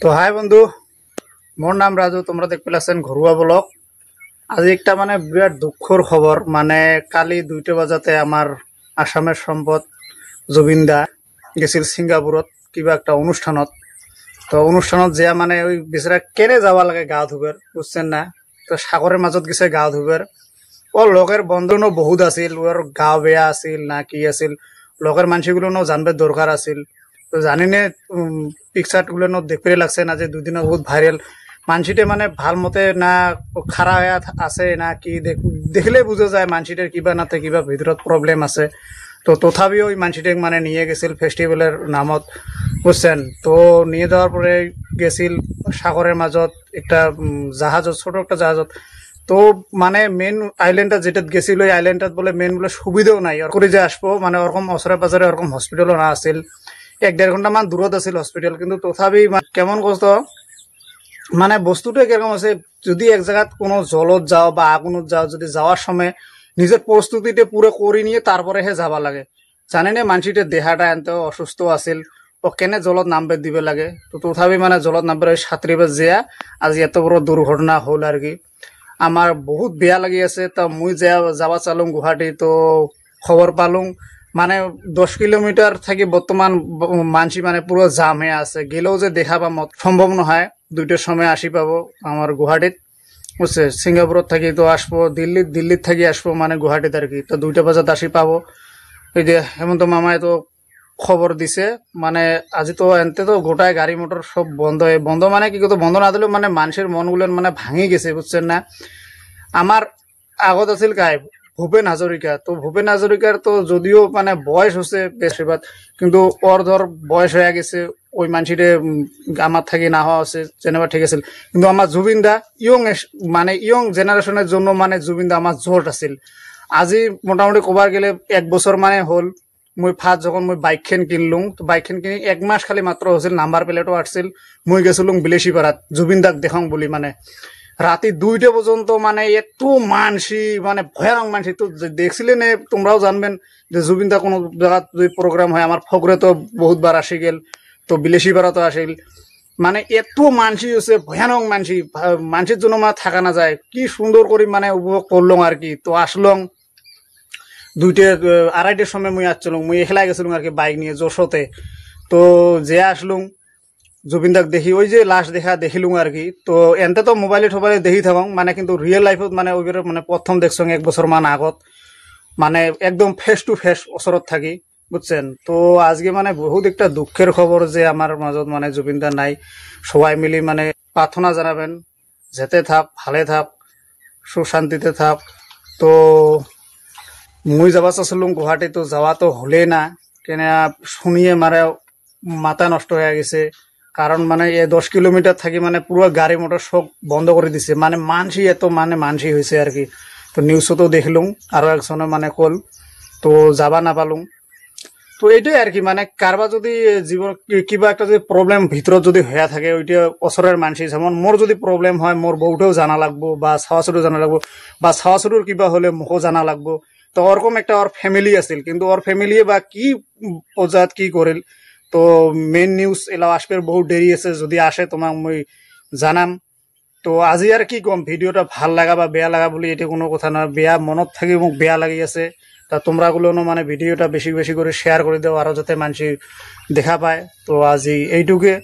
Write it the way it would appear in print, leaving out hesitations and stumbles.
তো হাই বন্ধু, মোর নাম রাজু। তোমরা দেখতে পাচ্ছেন ঘরোয়া ব্লগ। আজ একটা বিরাট দুঃখর খবর। কালি 2টা বাজাতে আমার আসামের সম্পদ জুবিন দা গেছিল সিঙ্গাপুরত কিবা একটা অনুষ্ঠানত। তো অনুষ্ঠানত যে ওই বেচারা কেনে যাওয়া লাগে গা ধুবের, বুঝছেন না? তো সাগরের মাজত গেছে গা ধুবের। ও লগের বন্ধনও বহুত আছিল, ওর গা বেয়া আছিল না কি আছিল, লগের মানুষগুলো জানবে দরকার আছিল। তো জানি নে পিকচার গুলো দেখতে লাগছে না যে দুদিনে বহুত ভাইরাল। মানসিটে ভাল মতে না খারাপ হয়ে আছে না কি দেখলে বুঝা যায় মানসিটের কিবা না কিবা ভিতরত প্রবলেম আছে। তো তথাপিও ওই মানসিটেক নিয়ে গেছিল ফেস্টিভ্যালের নামত, বুঝছেন? তো নিয়ে যাওয়ার পরে গেছিল সাগরের মাজত একটা জাহাজত, ছোট একটা জাহাজত। তো মেন আইল্যান্ডটা যেটা গেছিল ওই আইল্যান্ডটা বলে মেন বলে সুবিধাও নাই আর করে যে আসবো, ওরকম অসরে পাজরে ওরকম হসপিটালও না আছিল। 1-1.5 ঘন্টা দূরত আছিল হসপিটাল, কিন্তু তথাপি কেমন কষ্ট। বস্তুটা কিরকম আছে, যদি এক জায়গাত কোনো জলত যাও বা আগুনত যাও, যদি যাওয়ার সময় নিজের প্রস্তুতিটা পুরো করে নিয়ে তারপরে হে যাবা লাগে। জানি না মানসিটার দেহাটা এত অসুস্থ আছিল, ও কেনে জলত নামবে দিবে লাগে। তো তথাপি জলত নামবে ওই সাঁতরিবে যেয়া আজ এত বড় দুর্ঘটনা হল আর কি। আমার বহুত বেয়া লাগি আছে। তা মুই যাবা চালুম গুৱাহাটী। তো খবর পালুম 10 কিলোমিটার থেকে বর্তমান মানসি পুরো জাম হয়ে আছে। গেলেও যে দেখা পাম সম্ভব নহয়। 2টার সময় আসি পাবো আমার গুৱাহাটীত, বুঝছে? সিঙ্গাপুৰত থাকি তো আসবো, দিল্লিত থাকি আসবো গুৱাহাটীত আর কি। তো 2টা বাজাত আসি পাবো। ওই যে হেমন্ত মামায় তো খবর দিছে, আজি তো এনতে তো গোটায় গাড়ি মোটর সব বন্ধ। বন্ধ কি কত বন্ধ না দিলেও মানুষের মনগুলো ভাঙি গেছে, বুঝছেন না? আমার আগত আছিল গায়ে ভূপেন হাজরিকা। তো ভূপেন হাজরিকার তো যদিও বয়স হচ্ছে বেশিরভাগ, কিন্তু ওর ধর বয়স হয়ে গেছে, ওই মানসিটে আমার থাকি না হওয়া আছে যেনেবা ঠিক আছিল। কিন্তু আমার জুবিন দা ইয়ং জেনারেশনের জন্য জুবিন দা আমার জোর আছিল। আজি মোটামুটি কবার গেলে 1 বছর হল মই ফার্স্ট যখন মই বাইকখান কিনলুম। তো বাইকখান কিনি 1 মাস খালি মাত্র হয়েছিল, নাম্বার প্লেটও আসছিল। মই গেছিলুম বিলেসিপাড়াত জুবিন দাক দেখাং বলি। রাতে 2টা পর্যন্ত এত মানসি ভয়ানক মানসি। তো দেখছিলে নে, তোমরাও জানবেন যে জুবিন দা কোনো জায়গাত যদি প্রোগ্রাম হয়, আমার ফগরে তো বহুতবার আসি গেল, তো বিলেসিপাড়া তো আসিল। এত মানসি হচ্ছে, ভয়ানক মানসি। মানসির জন্য থাকা না যায়। কি সুন্দর করে উপভোগ করলাম আর কি। তো আসলাম 2:30-2:30টার সময় মুই আসছিলাম। মুই এখলাই গেছিলাম আর কি বাইক নিয়ে যশোতে। তো যে আসলুম জুবিন দাক দেখি, ওই যে লাস্ট দেখিলুম আর কি। তো এনতে তো মোবাইলে টোবাইলে দেখি থাকং, কিন্তু রিয়েল লাইফত ওইগুলো প্রথম দেখছং 1 বছর আগত, একদম ফেস টু ফেস ওচরত থাকি, বুঝছেন? তো আজকে বহুত একটা দুঃখের খবর যে আমার মাজত জুবিন দা নাই। সবাই মিলি প্রার্থনা জানাবেন, যেতে থাক, ভালে থাক, সুশান্তিতে থাক। তো মুই যাবা চাইছিলুম গুৱাহাটী, তো যাওয়া তো হলে না, কেন শুনিয়ে মাথা নষ্ট হয়ে গেছে। কারণ 10 কিলোমিটার থাকি পুরো গাড়ি মোটর সব বন্ধ করে দিছে। মানসি এত মানসি হয়েছে আর কি। তো নিউজতো দেখলুম, আরো একজনে কল, তো যাবা না পালুম। তো এইটাই আর কি। কারবা যদি জীবন কিবা একটা যদি প্রবলেম ভিতৰত যদি হয়ে থাকে, ওইটা ওচৰেৰ মানসি, যেমন মোৰ যদি প্ৰবলেম হয় মোৰ বউটেও জানা লাগবো, বা ছাৱাচুটো জানা লাগবো, বা ছাৱাচুটোৰ কিবা হলে মোকো জানা লাগবো। তো ওরকম একটা ওর ফ্যামিলি আছিল, কিন্তু ওর ফ্যামিলিয়ে বা কি পর্যায়ত কি করিল। তো মেইন নিউজ এলাও আসবে, বহুত দেরি আছে। যদি আসে তোমাক মই জানাম। তো আজি আর কি কম, ভিডিওটা ভাল লাগা বা বেয়া লাগা বলে এটা কোনো কথা নয়। বেয়া মনত থাকি মোক বেয়া লাগি আছে। তা তোমরা গুলো ভিডিওটা বেশি বেশি করে শেয়ার করে দাও, আরো যাতে মানুষ দেখা পায়। তো আজি এইটুকে।